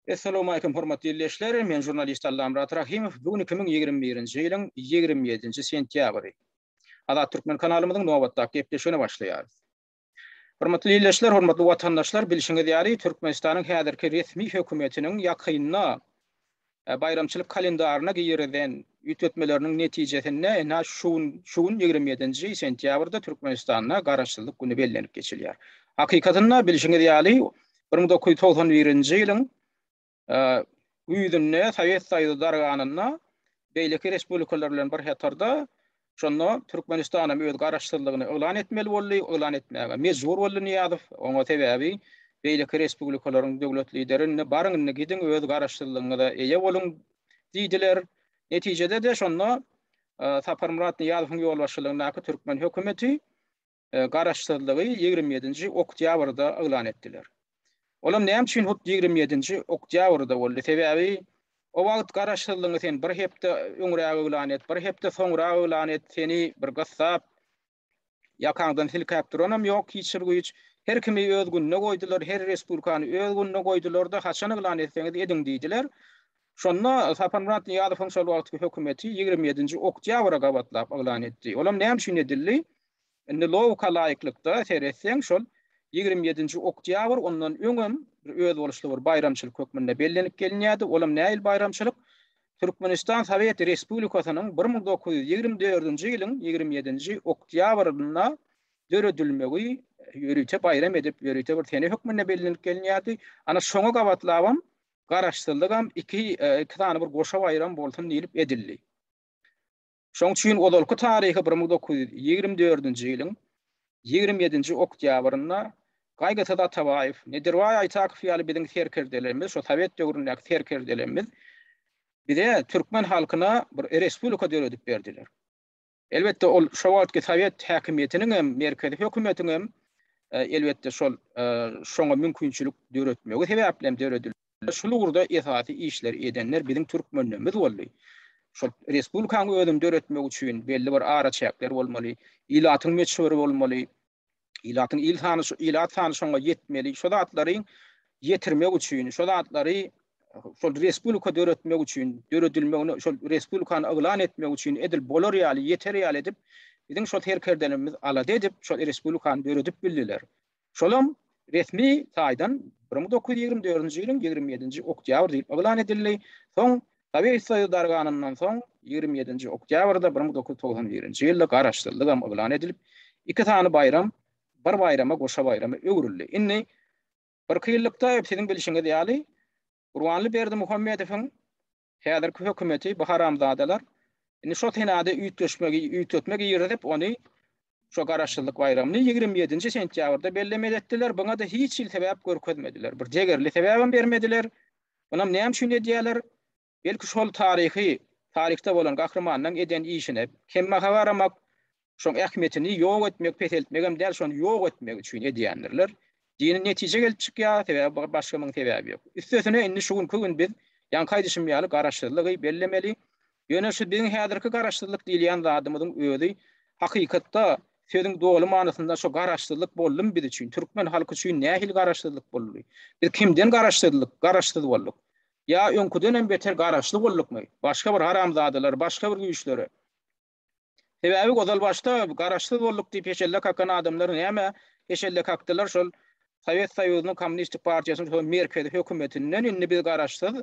Assalamu alaykum hormatly dinleyijiler. Men jurnalist Allam Murat Rahimov. Bugün 2021-nji ýylyň 27-nji sentýabry. Azat Türkmen kanalymyzyň nowatdaky gepleşigine başlaýarys. Hormatly dinleyijiler, hormatly watandaşlar, bilişiňiz ýaly Türkmenistanyň häzirki resmi hökümetiniň ýakynyna bayramçylyk kalendaryna giýerden ýetmeleriniň netijesinde şuun 27-nji sentýabrda Türkmenistanda garaşsyzlyk güni bellenip geçilýär. Hakykatynda bilişiňiz ýaly 1991-nji ýylyň Üýdünne Sovet Soýuzy darganyna beýleki respublikalar bilen bir hatarda şonda Türkmenistanyň öz garaşsyzlygyny elan etmeli boldy, elan etmäge mejbur boldy ýadyp. Oňa sebäbi beýleki respublikalaryň döwlet liderine baryňyny gidin öz garaşsyzlygyny da eýe boluň diýdiler. Netijede de şonda Sapar Murat Niýazowyň ýol başçylygynyň Türkmen hökümeti garaşsyzlygy 27-nji oktýabrda elan etdiler. Olam näme üçin 27-nji oktýabrda boldy? Sebäbi o wagt garaşsyzlygyny sen bir hepde öňräk elan et, bir hepde soňra elan et, seni bir gassap ýakandan silkäp duranam ýok, hiç güýç. Her kimi öz gününe goýdular, her respublikany öz gününe goýdular da haçan elan etseňiz edin diýdiler. Şonda Sapar Murat Niýazowyň şol wagtky hökümeti 27-nji oktýabra gabatlap elan etdi. Olam näme üçin edildi? Indi lowka laýyklykda seretseň şol 27-nji oktýabr ondan öňem bir öz boluşly bir bayramçylyk hökmünde bellenip gelinýärdi. Olam näil bayramçylyk? Türkmenistan Sovet Respublikasynyň 1924-nji ýylyň 27-nji oktýabryna döredilmegi ýörüte bayram edip ýörüte bir tene hökmünde bellenip gelinýärdi. Ana şoňa gabatlabam garaşsyzlygam iki tane bir goşa bayram bolsun diýilip edildi. Şoň üçin odalky taryhy 1924-nji ýylyň 27-nji oktýabryna Gaýgatada Tabaýew, Nedirway Aýtakow ýaly biziň serkerdelerimiz, şo Sovet döwründäki serkerdelerimiz bize Türkmen halkyna bir respublika döredip berdiler. Elbetde ol şo wagtky Sovet häkimetiniň hem merkezi hökümetiniň hem elbetde şoňa mümkinçilik döretmegi sebäplen döredildi. Şol urda esasy işler edenler biziň türkmenlerimiz boldy. Şol respublikany özüm döretmek üçin belli bir araçaklar bolmaly, ilatyň meçhuri bolmaly. İlatyň ilat sany şoňa ýetmeli. Şo zatlaryň ýetirmek üçin, şo zatlary şol respublika döretmek üçin, döredilmegini şol respublikany elan etmek üçin edil bolar ýaly, ýeter ýaly edip biziň şol herkerdenimiz alady edip şol respublikany döredip bildiler. Şolam resmi taýdan 1924-nji ýylyň 27-nji oktýabr diýip elan edildi. Soň Sovet Soýuzy darganynyň soň 27-nji oktýabrda 1991-nji ýylda garaşsyzlyk elan edilip iki tane bayram bir bayrama goşa bayrama öwrüldi. Inni bir kıyıllıkta hepsinin bilişiňiz ýaly Gurbanly Berdimuhammedowyň häzirki hökümeti Bahar Amzadalar inni şo tenade üýtgetmegi ýerdip ony şo garaşsyzlyk bayramyny 27-nji sentýabrda bellemek etdiler. Buňa da hiç sebäp görkezmediler. Bir jegerli sebäbim bermediler. Bunam näme üçin edýärler? Belki şol tarihte bolan gahrymanyň eden işine kemme hawaramak şoň ähmetini ýok etmek, peseltmek hem däl şonu ýok etmek üçin edýänler. Dini netije gelip çykýar, sebäbi başga myň sebäbi ýok. Üstesine indi şu gün biz ýankaýdyşym ýaly garaşsyzlygy bellemeli. Ýöne şu biziň häzirki garaşsyzlyk diýilýän zadymyzyň özi hakykatda söziň dogry manysynda şu garaşsyzlyk boldum biz üçin, türkmen halky üçin nähil garaşsyzlyk boldy? Biz kimden garaşsyz boldyk? Ya öňküden hem beter garaşsyz boldukmy? Başga bir haramzadalar, başga bir güýçleri. Sebäbi gözal başda garaşsyz bolduk diýip eşelle kakan adamlar näme eşelle kakdylar şol Sovet Soýuzynyň Kommunistik Partiýasynyň şol merkezi hökümetinden inni biz garaşsyz,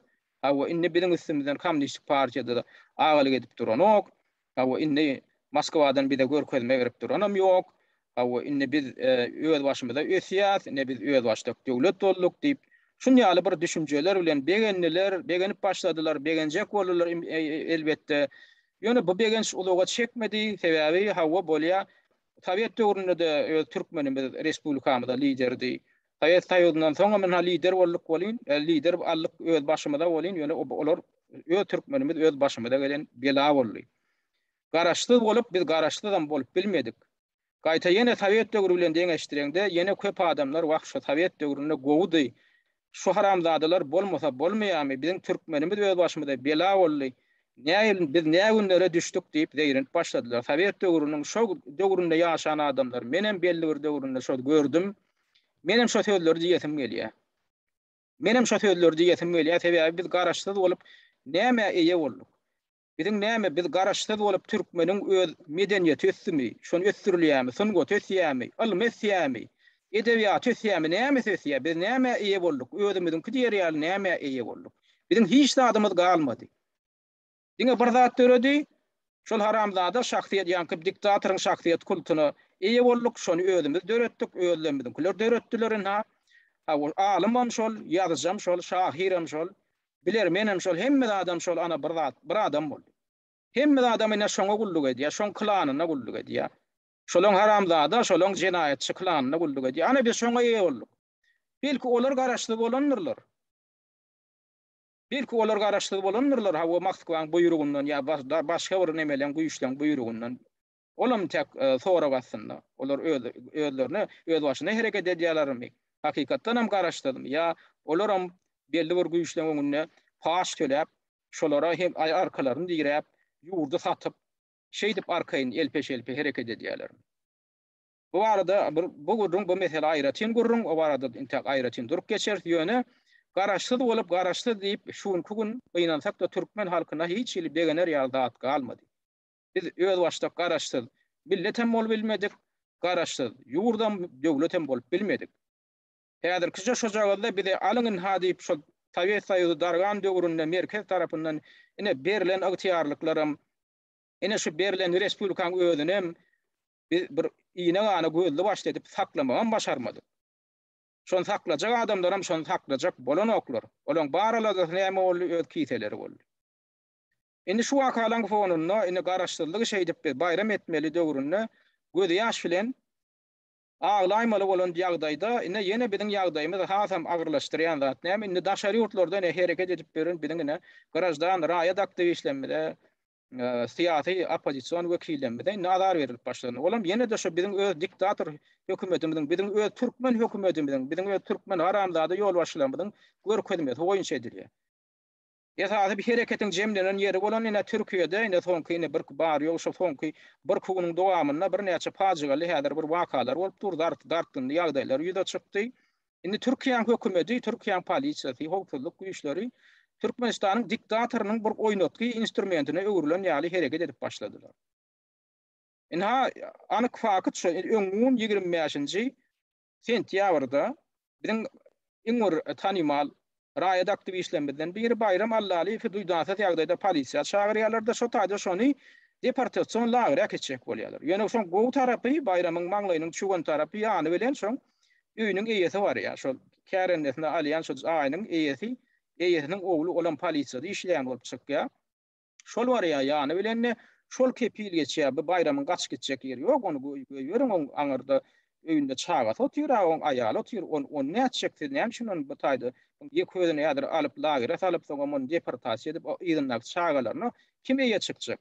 hawa inni biziň üstümizden Kommunistik Partiýada da agalyk edip duranok, hawa inni Moskwadan bize görkezme berip duranam ýok, hawa inni biz öz başymyza ösiýäs, ne biz öz başda döwlet bolduk diýip şun ýaly bir düşünjeler bilen begenip başladylar, begenjek boldular elbetde. Ýöne bu begenç ulaga çekmedi, sebäbi hawa bolýa Sovet döwründe türkmenimiz respublikamyzda liderdi. Sovet Soýuzynyň soňra men lider bolduk bolýan, lider allyk öz başymyza bolýan, ýöne olar öz türkmenimiz öz başymyza gelen bela boldy. Garaşsyz bolup biz garaşsyzam bolup bilmedik. Gaýta ýene Sovet döwrü bilen deňeşdirende ýene köp adamlar wagt şu Sovet döwründe gowdy. Şu haramzadalar bolmasa bolmaýarmy? Biziň türkmenimiz öz başymyza bela boldy. Biz näme günlere düşdük diýip zeýrenip başladylar. Sovet döwrüniň şo döwründe ýaşayan adamlar menem belli bir döwründe şo gördüm. Menem şo sözleri diýesim gelýär. Menem şo sözlerdi ýetim bolýar, sebäbi biz garaşsyz bolup näme eýe bolduk. Biziň näme biz garaşsyz bolup türkmeniň öz medeniýeti ösdümi, şonu ösdürilýärmi, şonu ösdürilýärmi, ilmi edebiýat ösdürilýärmi, näme ösdürilýär, biz näme eýe bolduk, özümiziň kiderýäli näme eýe bolduk. Biziň hiç adamymyz galmady. Diňe bir zat töredi, şol haramzada şahsiýet ýanky diktatorun şahsiýet kultuny eýe bolduk, şonu özümiz döretdik, özlerimiziň kuler döretdilerin ha. Alymam şol, ýazyjam şol, şahiram şol, bilermenem şol, hemme adam şol ana bir adam boldy. Hemme adam ene şoňa gulluk edýär, şoň klanyna gulluk edýär. Şolong haramzada, şolong jenaýetçi klanyna gulluk edýär. Ana biz şoňa eýe bolduk. Belki olar garaşdy bolanyrlar. Belki olar garaşdy bolanyrlar, ha o Moskwaň buýrugundan ýa başga bir nemelen güýçlen buýrugundan. Olam tek sonra bassynlar. Olar özlerini öz başyna hereket edýärlermi? Hakykatdan hem garaşdyrdım. Ya olaram belli bir güýçlen öňünde paş töläp, şolara hem arkalaryny diýrep, ýurdu satyp, şeýdip arkaýyn elpeş hereket edýärler. Bu arada bu gurrun bu mesele aýratyn gurrun, o arada intak aýratyn durup geçer ýöne garaşsyz bolup garaşsyz diýip şuňky gün gynansak da türkmen halkyna hiç ýyl begener ýaldaat galmady. Biz öz başda garaşsyz milletem bolup bilmedik, garaşsyz ýurdam döwletem bolup bilmedik. Häzir kısa şu jagada bir de alyňyn ha diýip şol tabiat saýygy dargan döwründe merkez tarapyndan ine berilen agtyarlyklarym, ine şu berilen respublikaň özünem bir iýne gana gözli başladyp saklamagan başarmady. Şon saklajak adamlaram şon saklajak bolan oklar. Olaň baralada näme boldy öz kiseleri boldy. Indi şu wakalan fonuny ine garaşdyrlygy şeýdip bayram etmeli döwründe gözi ýaş bilen ağlaymalı bolan ýagdaýda ine ýene biziň ýagdaýymyz hasam agyrlaşdyrýan zat näme indi daşary ýurtlarda hereket edip beren biziň garajdan raýat aktivistlerinde siyasi opozisiýon wekillerinde nazar berilip başlandy. Olam ýene de şu biziň öz diktator hökümetimiziň, biziň öz türkmen hökümetimiziň, biziň öz türkmen haramzada ýolbaşçylarymyzyň görkezmesi goýunça edilýär. Ýa-da bir hereketiň jemlenen ýeri bolan ine Türkiýede ine soňky ine bir bar ýok şu soňky bir kugynyň dowamynda bir näçe fajigaly häzir bir wakalar bolup durdy, dartyndy ýagdaýlar ýüze çykdy. Indi Türkiýe hökümeti, Türkiýe polisiýasy, howpsuzlyk güýçleri Türkmenistanyň diktatorynyň bir oýnatky instrumentine öwrilen ýaly hereket edip başladylar. Inha anyk fakat şu öňün 25-nji sentýabrda biziň iňur tanymal raýat aktivistlerimizden biri Bayram Allaly duýdansa ýagdaýda polisiýa çagyrýarlar da şo taýda şony deportasiýon lageryna geçecek bolýarlar. Ýöne şoň gowy tarapy Bayramyň maňlaýynyň çugan tarapy ýany bilen şoň öýüniň eýesi bar ýa şol Kärendesne alýan şo aýynyň eýesiniň ogly olan polisiýada işleýän bolup çykýar. Şol bar ýa ýany bilen şol kepil geçýär, bu Bayramyň gaç geçecek ýeri ýok, onu görüň oň aňyrda öýünde çagat otyr, oň aýal otyr, on näçe çekdi, näme üçin onu bu taýda ýeközüne ýadyr alyp lageryna salyp soň onu deportasiýa edip ýygynak çagalaryny kim eýe çykjak?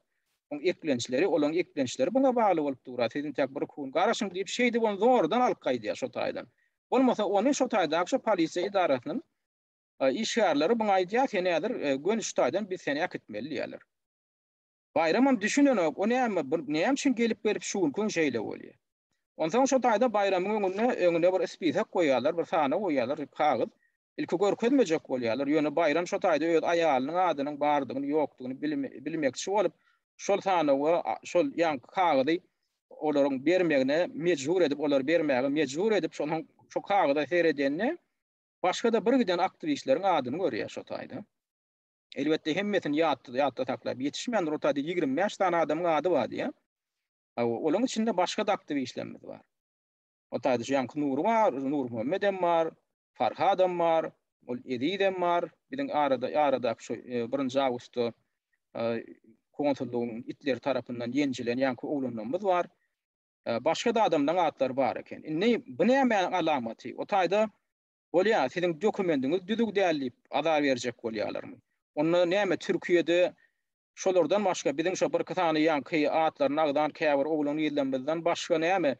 On eklençleri, olan eklençleri buna bagly bolup durar. Sizin tek bir kun garaşyň diýip şeýdi onu zordan alyp gaýdýar şo taýdan. Bolmasa onu şo taýda şu polisiýa idarasynyň işgärleri buna aýdýar, sen nädir gönüş taýdan biz seni akitmeli diýerler. Bayramam düşünen o näme üçin gelip berip şu gün şeýle bolýar. Ondan şo taýda bayramyň öňüne bir spisak goýýarlar, bir sana goýýarlar, kagyd. İlki görkezmejek bolýarlar. Ýöne bayram şo taýda öz aýalynyň adynyň bardygyny, ýokdugyny bilmekçi bolup, şol sana şol ýan kagydy olaryň bermegine mejbur edip, olar bermäge mejbur edip şo kagyda seredenne başga da bir giden aktivistleriň adyny görýär şo taýda. Elbetde hemmetini ýatda taklap ýetişmän rotada 25 tane adamyň ady bar diýär. Olaň içinde başga da aktivistlerimiz bar. O taýda ýan Nur bar, Nur Muhammedem bar, Farhadam bar, ol Edidem bar, biziň arada şu 1-nji awgustda konsullugyň itler tarapyndan ýenjilen ýanky oglanlarymyz bar. Başga da adamlaryň atlary bar eken. Bu näme alamaty? O taýda bolýar, siziň dokumentiniz düzük dälip azar berjek bolýarlarmy? Onu näme Türkiýede şolardan başga biziň şo bir katany ýanky atlaryň agdan käbir oglan ýyldan başga näme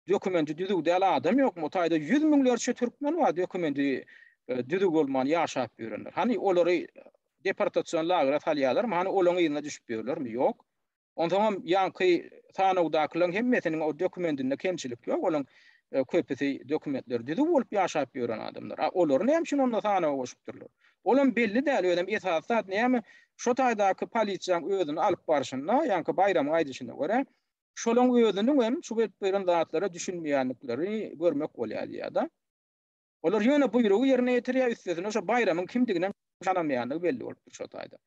dokumenti düzük däl adam ýokmy? O taýda 100 miňlerçe türkmen bar dokumenti düzük bolman ýaşap ýörenler. Hani olary deportasiýon lageryna salýarlar, hani olaň ýylyna düşüp ýörlermi? Ýok. Ondan ýanky tanawdakylaryň hemmetiniň o dokumentinde kemçilik ýok. Olaň köpeti dokumentler düzü bolup ýaşap ýören adamlar. Olary näme üçin onda sana goşupdyrlar? Olam belli däl ödem etatsat näme şo taýdaky polisiýaň özüni alyp barşynda, ýa-ni bayram aýdyşyna görä, şolaň özüniň hem şu beren zatlara düşünmeýänlikleri görmek bolýar ýa-da. Olar ýöne buýrugy ýerine ýetirýär üstesine şo bayramyň kimdigine şanamaýanlygy belli bolupdyr şo taýda.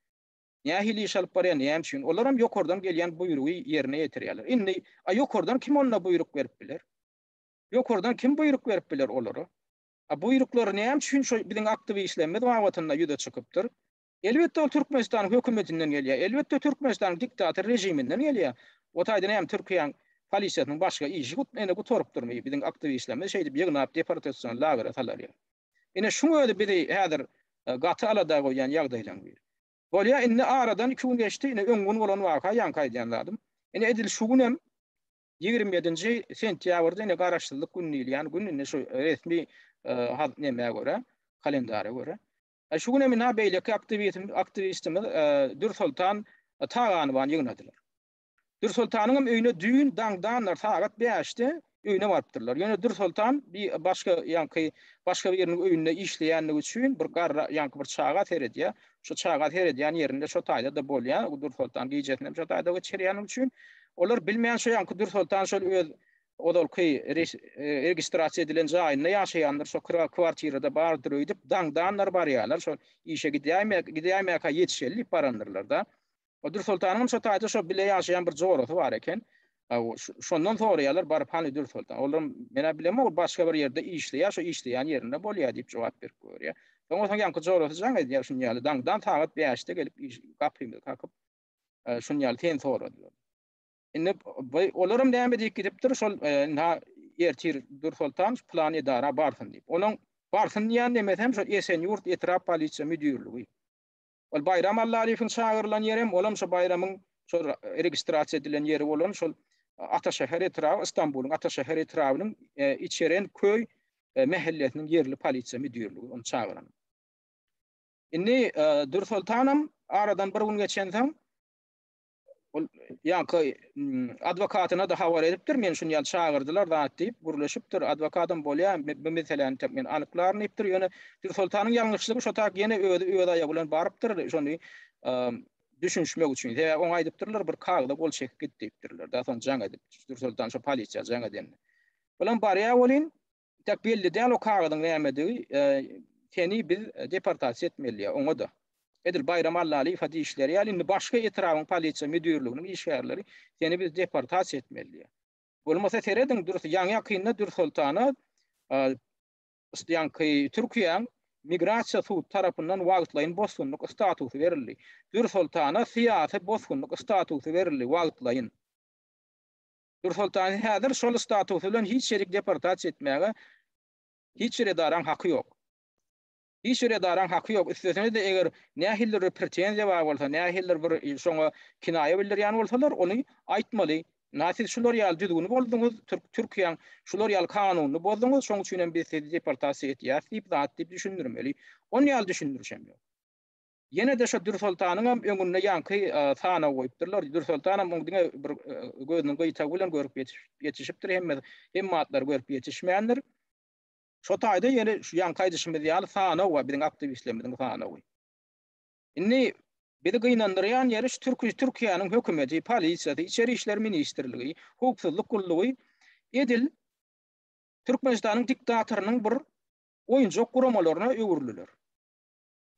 Nähili iş alyp barýan näme üçin? Olar hem ýokardan gelýän buýrugy ýerine ýetirýärler. Indi ýokardan kim onda buýruk berip biler? Ýokardan kim buýruk berip biler olary? Buýruklary näme üçin şo biziň aktivistlerimiz wagtynda ýüze çykypdyr? Elbetde ol Türkmenistan hökümetinden gelýär. Elbetde Türkmenistan diktator rejiminden gelýär. O taýda näme Türkiýanyň polisiýasynyň başga işi ene gutorup durmaý. Biziň aktivistlerimiz şeýdi ýygnap deportasiýon lagery salarýar. Ene şuňa öde biri häzir gaty alada goýan ýagdaýlar bir. Bolýa indi aradan 2 gün geçdi, ine öňgün bolan waka ýankaýdýanladım. Ene edil şu günem 27-nji sentýabrda ene garaşdyrlyk günni, ýani günni şu resmi näme görä, kalendara görä. Şu günem ina beýleki aktivistimiz Dürsultan Tağanyň ýygnadylar. Dürsultanyň öýüne düýün daňdanlar sagat 5'te öýüne barpdyrlar. Ýöne Dürsultan bir başga ýanky başga bir ýeriniň öýünde işleýänligi üçin bir garra ýanky bir çağa teredýär. Şu çağa teredýän ýerinde şo taýda da bolýar. Dürsultan giýjetinem şo taýda geçirýän üçin olar bilmeýän şo ýanky Dürsultan şol öz odalky registrasiýa edilen jaýyna ýaşaýanlar şo kwartirada bardyr öýdüp daňdanlar barýarlar. Şo işe gidýärmek ýetişellik barandyrlar da. O Dürsultanyň şo taýda şo bile ýaşaýan bir joraty bar eken. Şondan soraýarlar barıp hany Dürsultan. Olar mene bilem o başga bir ýerde işleýär, şo işleýän ýerinde bolýar diýip jogap berip görýär. Soňra soň ýanky joraty jaň edýär şuň ýaly daňdan tagat 5'te gelip gapymy kakyp şuň ýaly ten soradylar. Indi olaram näme diýip gidipdir şol ýertir Dürsultan plan edara barsyn diýip. Onuň barsyn ýan demesem şo Esenyurt etrap polisiýa müdürligi. Ol bayram Allaryň çağırılan ýerem olam şo bayramyň şo registrasiýa edilen ýeri bolan şol Ataşäher etrapy İstanbulyň Ataşäher etrabynyň içeren köy mahallesiniň yerli polisiýa müdürligi onu çağıran. Indi Dürsultanam aradan bir gün geçensoň ýanky adwokatyna da hawar edipdir. Men şunu ýaly çağırdylar da diýip gurlaşypdyr. Adwokatym bolýar, bu meseleni men anyklaryny ýepdir. Ýöne Dürsultanyň ýalňyşlygy şo tak ýene öýde aýa bilen barypdyr. Şonu düşünmek üçin. Oňa aýdypdyrlar bir kagda gol çekip gitdirler. Da soň jaň edip Dürsultan şo polisiýa jaň eden. Bolan barýa bolyn tak belli däl o kagdyň nämedi? Seni biz deportasiýa etmeli oňa da. Edil bayram Allaly ifade işleri ýaly indi başga etrabyň polisiýa müdürliginiň işgärleri seni biz deportasiýa etmeli. Bolmasa seredin ýaňy ýakynda Dürsultana ýanky Türkiýanyň migrasiýa sudy tarapyndan wagtlaýyn bosgunlyk statusy berildi. Dürsultana syýasy bosgunlyk statusy berildi wagtlaýyn. Dürsultan häzir şol statusy bilen hiç şerik deportasiýa etmäge hiç edaran haky ýok. Hiç edaran haky ýok. Üstesine de eger nähiller pretensiýa bar bolsa, nähiller bir şoňa kinaýa bildirýän bolsalar, ony aýtmaly. Näsiz şular ýaly düzgün bolduňyz, Türkiýanyň şular ýaly kanunyny bozduňyz, şoň üçin biz sizi deportasiýa etýär diýip zat diýip düşündirmeli. Onu ýaly düşündirýän ýok. Ýene de şo Dürsultanyň öňünde ýanky sana goýupdyrlar. Dürsultanam oňdyňa bir gözüniň goýta bilen görüp ýetişipdir, hemme atlar görüp ýetişmeýändir. Şo taýda ýene şu ýankaýdyşymyz ýaly sana we biziň aktivistlerimiň sana we. Indi bizi gynandyrýan ýeri şu Türkiýanyň hökümeti, polisiýasy, içeri işler ministrligi, hukuksyzlyk gullugy edil Türkmenistanyň diktatorynyň bir oýunjak guramalaryna öwürliler.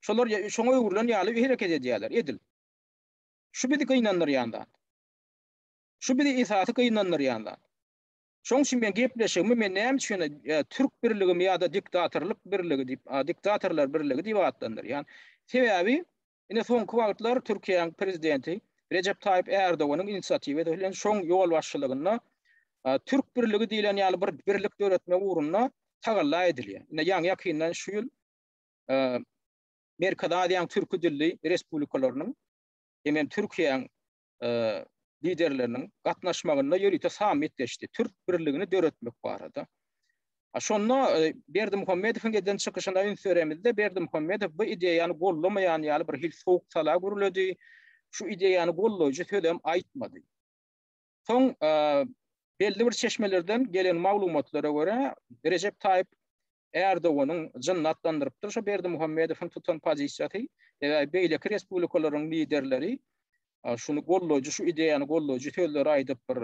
Şolar şoňa öwürlen ýaly hereket edýärler edil. Şu bizi gynandyrýanda. Şu bizi esasy gynandyrýanda. Şoň üçin men gepleşigimi men näme üçin Türk birligi ýa-da diktatorlyk birligi diýip, diktatorlar birligi diýip atlandyrýan. Sebäbi ine soňky wagtlar Türkiýanyň prezidenti Recep Tayyip Erdoğan'ın inisiativi edilen şoň ýol başçylygyna Türk birligi diýilen ýaly bir birlik döretme uğruna tagalla edilýär. Ine ýaňy ýakyndan şu ýyl Amerikada ýaňy türk dilli respublikalarynyň hem Türkiýanyň liderleriniň gatnaşmagyna ýörüte samitleşdi. Türk birligini döretmek barada. Şonda Berdimuhammedowyň eden çykyşynda ünsöremizde Berdimuhammedow bu ideýany gollamaýan ýaly bir hil soğuk sala guruldy. Şu ideýany golloýjy söýlem aýtmady. Soň belli bir çeşmelerden gelen maglumatlara göre Recep Tayyip Erdoğan'ın jannatlandırıptır. Şu Berdi Muhammedov'un tutan pozisiyatı ve beýleki respublikalaryň liderleri şunu golloýjy, şu ideýany golloýjy tölleri aýdyp bir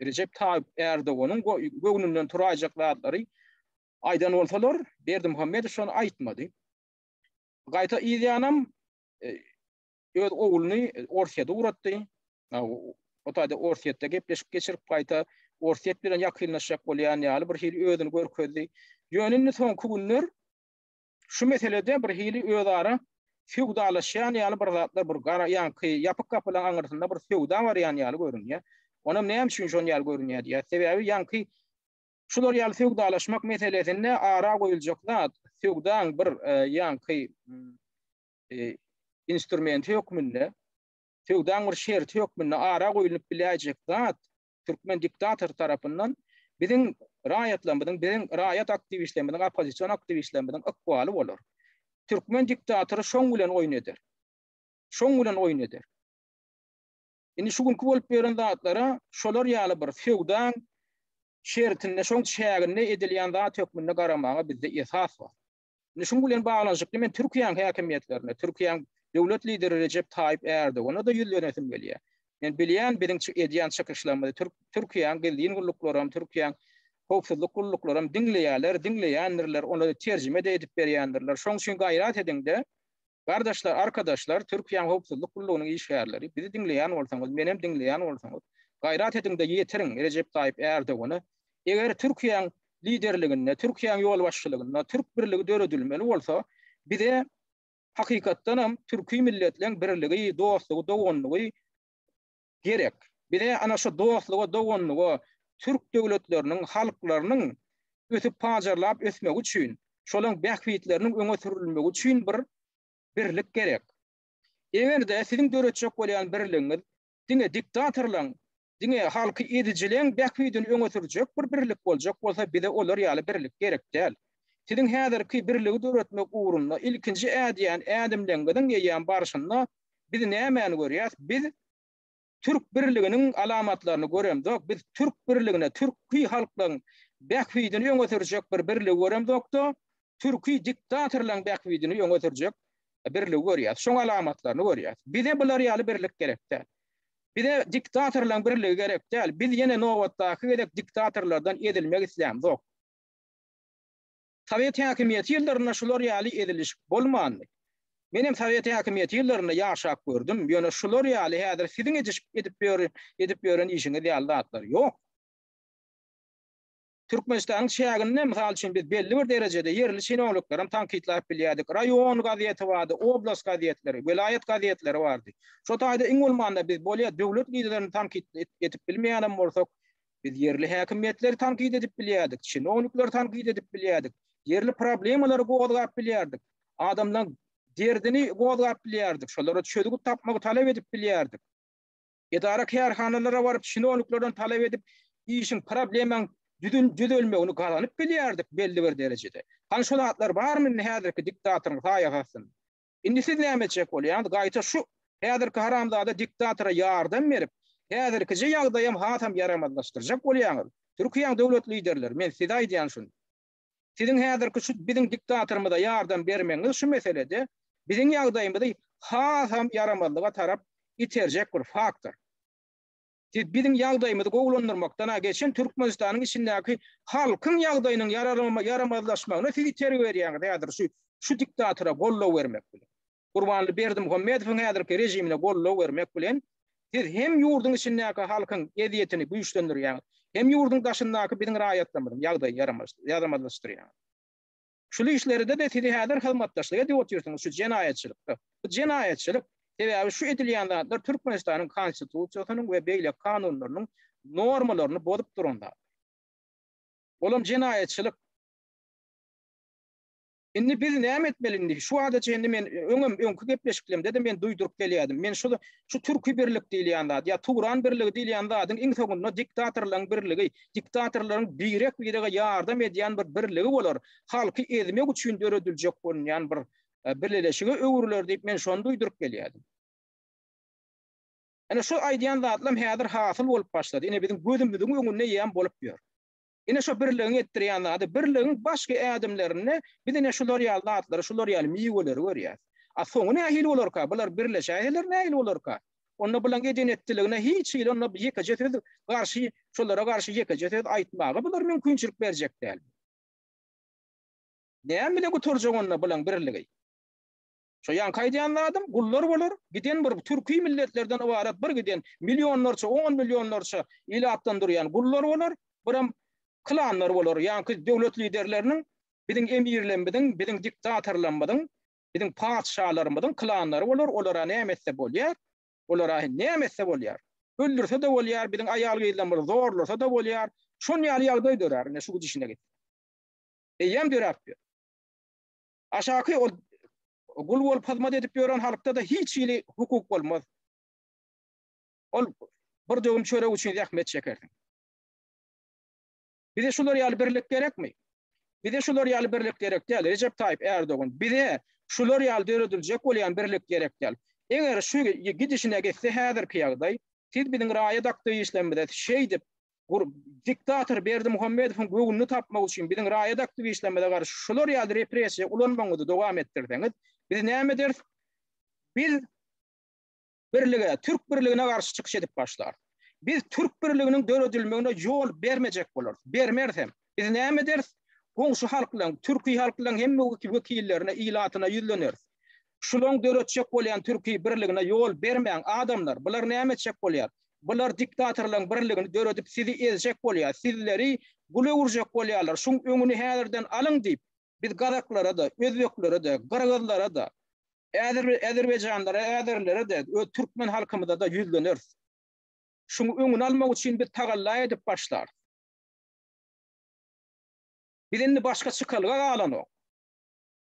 Recep Tayyip Erdoğan'ın göwnünden turajak zatlary aýdan bolsalar, Berdi Muhammedow şonu aýtmady. Gaýta ideýanam öz ogluny Orsiýada uratdy. Otaýda Orsiýetde gepleşip geçirip gaýta Orsiýet bilen ýakynlaşjak bolýan ýaly bir hili özüni görkezdi. Ýönünde soňky günler şu meselede bir hili özara feodallaşýan ýaly bir zatlar bir gara ýanky ýapyk gapylan aňyrtynda bir feoda barýan ýaly görünýär. Onam näme üçin şonu ýaly görünýär diýär. Sebebi ýanky şular ýaly feodallaşmak meselesinde ara goýuljak zat. Feodaň bir ýanky instrumenti hökmünde, feodaň bir şerti hökmünde ara goýulyp bilýäjek zat Türkmen diktator tarapyndan biziň raýatlarymyzyň, biziň raýat aktivistlerimizin, opozisiýon aktivistlerimizin ykbaly bolar. Türkmen diktatory şoň bilen oýun eder. Şoň bilen oýun eder. Indi şu günkü bolup beren zatlara şolar ýaly bir feodaň şertinde şoň şäherinde edilýän zat hökmünde garamaga bizde esas bar. Indi şoň bilen baglanşykly men Türkiýanyň häkimiýetlerine, Türkiýanyň döwlet lideri Recep Tayyip Erdoğan'a da ýüzlenesim gelýär. Men bilýän biziň edýän çykyşlarymyzda Türkiýanyň geldiğin gulluklarym, Türkiýanyň howpsuzlyk gulluklarym dinleýänler, onu terjime edip berýändirler. Şoň üçin gaýrat ediňde, gardaşlar, arkadaşlar, Türkiýanyň howpsuzlyk gullugynyň işgärleri, bizi dinleýän bolsaňyz, menem dinleýän bolsaňyz, gaýrat ediňde ýetiriň Recep Tayyip Erdoğan'a. Eger Türkiýanyň liderliginde, Türkiýanyň ýol başçylygyna, Türk birligi döredilmeli bolsa, bize hakykatdan hem Türkiýe milletleriň birligi, dostlugy, dogonlugy gerek. Bize ana şu dostlugy, dogonlugy Türk döwletleriniň, halklarynyň ötüp pajarlap ösmek üçin, şolaň bähwitleriniň öňe sürilmegi üçin bir birlik gerek. Egerde siziň döretjek bolýan birligiňiz, diňe diktatorlaryň, diňe halky edijiliň bähwitini öňe sürjek bir birlik boljak bolsa, bize olar ýaly birlik gerek däl. Siziň häzirki birligi döretmek uğrunda ilkinji ädiýän ädimleňiziň ýeýän barşynda biz nämäni görýäs? Biz Türk birliginiň alamatlaryny göremdik. Biz Türk birligine, Türkiýe halklaryň bähwitini öňe sürjek bir birlik göremdik. Türkiýe diktatorlaryň bähwitini öňe sürjek birlik görýäs. Şoň alamatlaryny görýäs. Bize bular ýaly birlik gerek däl. Bize diktatorlaryň birligi gerek däl. Biz ýene nowatdaky gedek diktatorlardan edilmek islämdik. Sovet häkimiýeti ýyllarynda şular ýaly ediliş bolmandy. Menem Sovet häkimiýeti ýyllarynda ýaşap gördüm. Ýöne şular ýaly häzir siziň edip ýören işiňiz ýaly zatlar ýok. Türkmenistanyň şäherinde mysal üçin biz belli bir derejede yerli şinowluklarym tankitläp bilýärdik. Raýon gazety bardy, oblast gazetleri, vilayet gazetleri bardy. Şo taýda iň bolmanda biz bolýa döwlet liderlerini tankit etip bilmeýänem bolsak, biz yerli häkimiýetleri tankit edip bilýärdik, şinowluklar tankit edip bilýärdik. Yerli problemalary gowdap bilýärdik. Adamlaryň derdini gowdap bilýärdik. Şolara çözügi tapmagy talap edip bilýärdik. Edara kärhanalara baryp şinowluklardan talap edip işin problemeň düzelmegini galanyp bilýärdik belli bir derejede. Han şol atlar barmy häzirki diktatoryň saýasatyn? Indi siz näme etjek bolýar? Gaýta şu häzirki haramzada diktatora ýardam berip, häzirki ýagdaýam hatam yaramazlaşdyrjak bolýar. Türkiýanyň döwlet liderleri, men size aýdýan şunu. Siziň häzirki şu biziň diktatorymyza ýardam bermeňiz şu meselede biziň ýagdaýymyzda hatam yaramazlyga tarap iterjek bir faktor. Biziň ýagdaýymyzy gowlandyrmakdan geçen Türkmenistanyň içindäki halkyň ýagdaýynyň yaramazlaşmagyna siz iter berýäňiz. Häzir şu diktatora gollaw bermek bilen, Gurbanly Berdi Muhammedowyň häzirki rejimine gollaw bermek bilen siz hem ýurduň içindäki halkyň eziýetini güýçlendirýäňiz, hem ýurduň daşyndaky biziň raýatlarymyzyň ýagdaýy yaramazlaşdyrýäňiz. Şu işlerde de siz häzir hyzmatdaşlyk edip oturýarsyňyz, şu jenaýetçilik. Bu jenaýetçilik sebebi şu edilýän zatlar Türkmenistanyň konstitusiýasynyň we beýle kanunlarynyň normalaryny bozup duranda. Olam jenaýetçilik. Indi biz näme etmelindi? Şu adaça endi men öňkü gepleşiklerimde de men duýduryp gelýärdim. Men şu Türkiýe birlik diýilýän zat, ýa Turan birligi diýilýän zatyň iň soňunda diktatorlaryň birligi, diktatorlaryň birek-birege ýardam edýän bir birligi bolar. Halky ezmek üçin döredilýek bolýan bir birleşigi öwürler diýip men şonu duýduryp gelýärdim. Ene şu aýdýan zatlam häzir hasyl bolup başlady. Ene bizim gözümizden öňünde ýan bolup ýör. Ene şu birligiň etdirýän zady, birligiň başga ädimlerini bizine şular ýaly zatlary, şular ýaly miýweleri görýär. A soňy nähili bolarka? Bular birleşäýler nähili bolarka? Onda bilen eden etdiligine hiç ýyl onda ýeke söz garşy şolara garşy ýeke söz aýtmagy bular mümkinçilik berjek däl. Näme bilen götürjek onda bilen birligi? Şo ýan kaýdýan adam gullar bolar, giden bir türki milletlerden ibaret bir giden milyonlarça, 10 milyonlarça ilatdan durýan gullar bolar, biram klanlar bolar, ýa-ni döwlet liderleriniň biziň emirlerimizin, biziň diktatorlarymyzyň, biziň padşahlarymyzyň klanlary bolar, olara näme etse bolýar, olara näme etse bolýar. Öldürse de bolýar, biziň aýal gyýlanlar zorlasa da bolýar, şonu ýaly dörer, ne şu dişine git. Eýem döräpdir. Aşaky ol gul bolup hyzmat edip ýören halkda da hiç ýyly hukuk bolmaz. Ol bir döwüm çörek üçin zähmet çekerdi. Bize şular ýaly birlik gerekmi? Bize şular ýaly birlik gerek däl. Recep Tayyip Erdogan bize şular ýaly döredilýek bolýan birlik gerek däl. Eger şu gidişine getse häzirki ýagdaý, siz biziň raýat aktyw işlemede şeýdip diktator Berdimuhammedowyň göwünü tapmak üçin biziň raýat aktyw işlemede garşy şular ýaly repressiýa ulanmagyny dowam etdirdiňiz. Biz näme deriz? Biz birlige, Türk birligine garşy çykyş edip başlar. Biz Türk birliginiň döredilmegine ýol bermejek bolar. Bermersem biz näme deriz? Goňşy halklaryň, türki halklaryň hemme wekillerine, ilatyna ýüzleneriz. Şulaň döretjek bolýan türki birligine ýol bermeýän adamlar, bular näme etjek bolýar? Bular diktatorlaryň birligini döredip sizi ezjek bolýar, sizleri gule urjak bolýarlar. Şuň öňüni häzirden alyň diýip biz gazaklara da, özbeklere de, garagazlara da, Azerbaycanlara, äderlere de, Türkmen halkymyza da ýüzleneriz. Şuň öňüni almak üçin bir tagalla edip başlar. Bilendi başga çykalga galanok.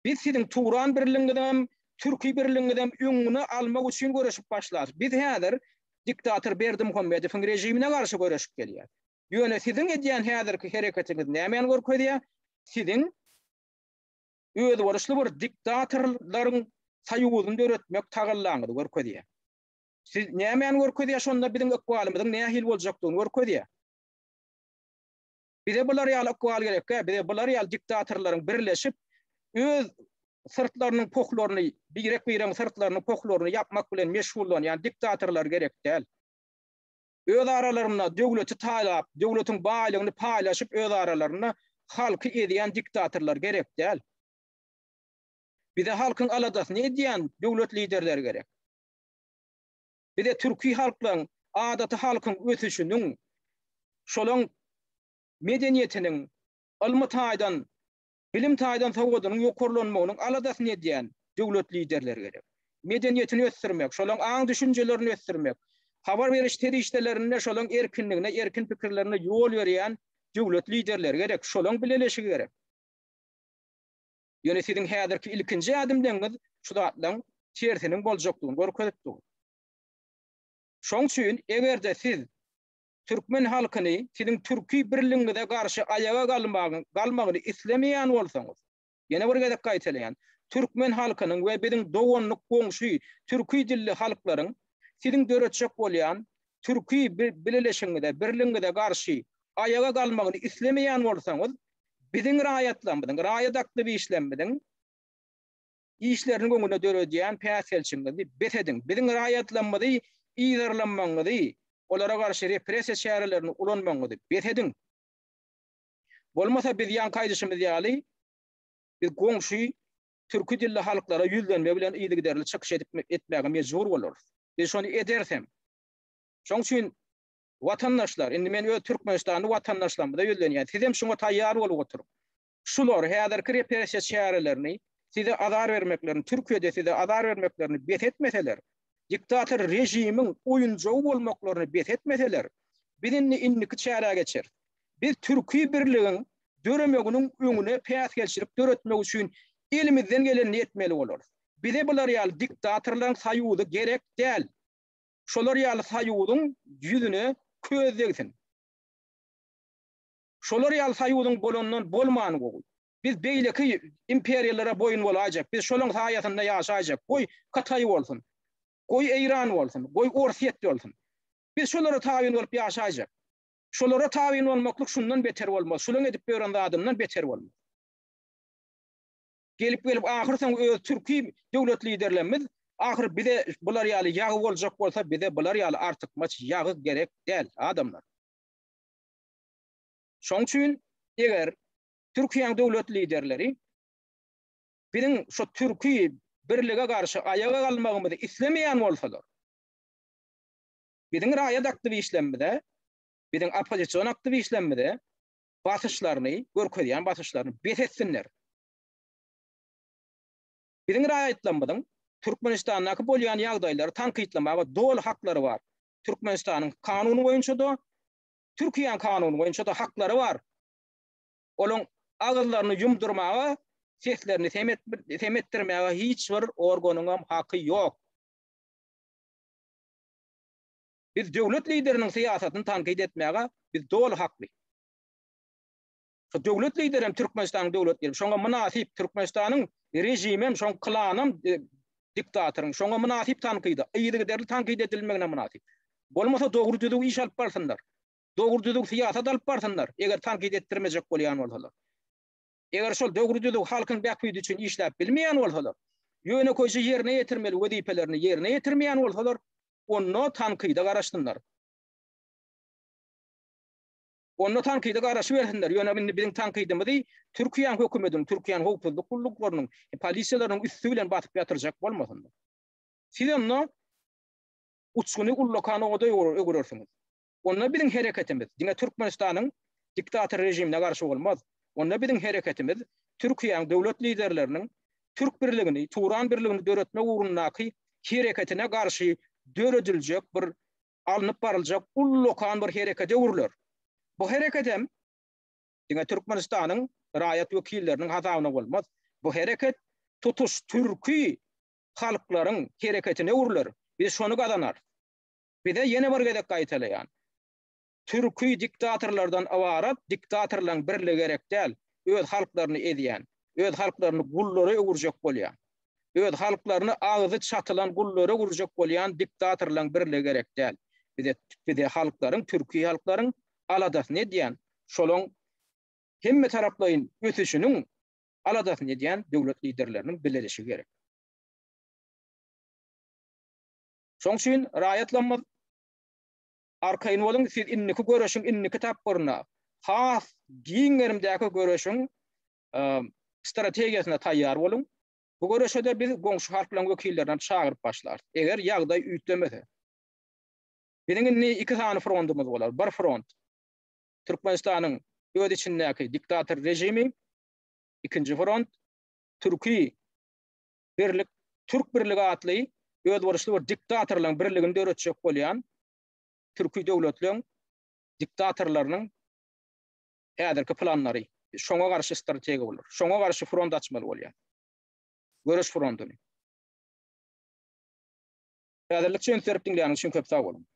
Biz siziň Turan birligiňizden, Türki birligiňizden öňüni almak üçin göreşip başlar. Biz häzir diktator Berdimuhammedowyň rejimine garşy göreşip gelýär. Ýöne siziň edýän häzirki hereketiňiz näme görkezýär? Siziň öz barışly bir diktatorlaryň saýuwuny döretmek tagallaňyzy görkezýär. Siz näme görkezýär şonda biziň ökwalymyzyň nähil boljakdygyny görkezýär. Bize bular ýaly ökwal gerek, bize bular ýaly diktatorlaryň birleşip öz sırtlarynyň poklaryny, birek sırtlarynyň poklaryny yapmak bilen meşgullan, ýani diktatorlar gerek däl. Öz aralarynda döwleti taýlap, döwletiň baýlygyny paýlaşyp öz aralarynda halky edýän diktatorlar gerek däl. Bize halkyň aladasyny edýän döwlet liderleri gerek. Bize türki halklaryň, adaty halkyň ösüşiniň, şolaň medeniýetiniň, ilmi taýdan, bilim taýdan sowgadynyň ýokarlanmagynyň aladasyny edýän döwlet liderleri gerek. Medeniýetini ösdürmek, şolaň aň düşünjelerini ösdürmek, habar beriş terişdelerine şolaň erkinligine, erkin pikirlerine ýol berýän döwlet liderleri gerek. Şolaň bileleşigi gerek. Ýöne siziň häzirki ilkinji adymdaňyz şu zatlaň çersiniň boljakdygyny görkezipdir. Şoň üçin egerde siz Türkmen halkyny siziň türki birligiňize garşy ayaga galmagyny islemeýän bolsaňyz, ýene bir gezek gaýtalaýan, Türkmen halkynyň we biziň dowanlyk goňşy türki dilli halklaryň siziň döretjek bolýan türki bileleşiňize, birligiňize garşy ayaga galmagyny islemeýän bolsaňyz, biziň raýatlarymyzyň, raýat aktyw işlemimiň işlerini goňuna döredýän päselçiňizi betediň. Biziň raýatlarymyzy ýerlenmagyny, olara garşy repressiýa şäherlerini ulanmagyny betediň. Bolmasa biz ýan kaýdyşymyz ýaly biz goňşy türki dilli halklara ýüzlenme bilen ýylygyderli çykyş etmäge mejbur bolarys. Biz şonu edersem. Şoň üçin watandaşlar, indi men öz Türkmenistanyň watandaşlarymyza ýüzlenýän. Siz hem şoňa taýýar bolup oturup, şular häzirki repressiýa şäherlerini size azar vermeklerini, Türkiýede size azar vermeklerini bethetmeseler, diktator rejimiň oýunjagy bolmaklaryny bethetmeseler, bizinni inniki çäre geçer. Biz türki birligiň döremeginiň öňüne päs gelşirip döretmek üçin elimizden geleni etmeli bolarys. Bize bular ýaly diktatorlaryň saýuwdy gerek däl. Şolar ýaly saýuwdyň ýüzüne közlegsin. Şolar ýaly saýuwdyň bolandan bolmany gowy. Biz beýleki imperiýalara boyun bolajak. Biz şolaň haýatynda ýaşajak. Goý kataý bolsun. goý Eýran bolsun, goý Orsiýet bolsun. Biz şolara tabyn bolup ýaşaýjak. Şolara tabyn bolmaklyk şundan beter bolmaz. Şulaň edip beren adamdan beter bolmaz. Gelip ahir sen öz Türkiýe döwlet liderlerimiz ahir bize bular ýaly ýagy boljak bolsa bize bular ýaly artyk maç ýagy gerek däl adamlar. Şoň üçin eger Türkiýe döwlet liderleri biziň şu Türkiýe birlige garşy ayaga galmagymyzy islemeýän bolsalar, biziň raýat aktivistlerimize, biziň opozisiýon aktivistlerimize basyşlaryny, görkezýän basyşlaryny betetsinler. Biziň raýatlarymyzyň Türkmenistanyň bolýan ýagdaýlary tanqidlamaga dol haklary bar. Türkmenistanyň kanuny boýunça da, Türkiýe kanuny boýunça da haklary bar. Olaň agyrlaryny ýumdurmaga, seslerini temetdirmäge hiç bir organyň haky ýok. Biz döwlet lideriniň siýasatyny tanqid etmäge biz dol hakly. Şu döwlet liderim Türkmenistanyň döwlet lideri, şoňa münasip Türkmenistanyň rejimem, şoň klanam diktatoryň şoňa münasip tanqydy, ýygy derli tanqid edilmegine münasip. Bolmasa dogry düzük iş alyp barsynlar. Dogry düzük siýasat alyp barsynlar, eger tanqid etdirmejek bolýan bolsalar. Eger şol dogry düzük halkyň bäkbidi üçin işläp bilmeýän bolsalar, ýöne koýşy ýerine ýetirmeli wezipelerini ýerine ýetirmeýän bolsalar, onu tanqyda garaşdyrlar. Onu tanqyda garaşy bersinler. Ýöne biziň tanqydymyzy Türkiýe hökümetiniň, Türkiýe howpsuzlyk gulluklarının, polisiýalaryň üstü bilen batyp ýatyrjak bolmasynlar. Siz onu uçguny gullukany oda öwürersiňiz. Onu biziň hereketimiz, diňe Türkmenistanyň diktator rejimine garşy bolmaz. Onu biziň hereketimiz Türkiýe döwlet liderleriniň Türk birligini, Turan birligini döretmek ugrundaky hereketine garşy dörediljek bir alınıp barıljak ullukan bir herekete urulur. Bu hereketem diňe Türkmenistanyň raýat wekilleriniň hazabyna bolmaz. Bu hereket tutuş türki halklaryň hereketine urulur. Biz şonu gadanar. Bize ýene bir gedek gaýtalaýan. Türki diktatorlardan awarat diktatorlaryň birligi gerek däl. Öz halklaryny edýän, öz halklaryny gullary öwürjek bolýan. Öz halklaryny ağzı çatylan gullary öwürjek bolýan diktatorlaryň birligi gerek däl. Bize halklaryň, Türkiýe halklaryň aladasyny edýän, şolaň hemme taraplaryň ötüşiniň aladasyny edýän döwlet liderleriniň bileşigi gerek. Şoň üçin raýatlanma arkaýyn bolun, siz inniki göreşiň, inniki tapgyrna, has giňerimdäki göreşiň strategiýasyna taýýar bolun. Bu göreşede biz goňşy halk bilen wekillerden çagyryp başlar. Eger ýagdaý üýtlemese. Biziň iki tane frontumuz bolar. Bir front Türkmenistanyň öz içindäki diktator rejimi, ikinji front Türkiýe birlik, Türk birligi atly öz barışly bir diktatorlaryň birligini döretjek bolýan Türkiýe döwletiniň diktatorlarynyň häzirki planlary, şoňa garşy strategiýa bolar. Şoňa garşy front açmaly bolýar. Görüş frontuny. Häzirlik üçin serpdiňläriniz üçin köp sag bolun.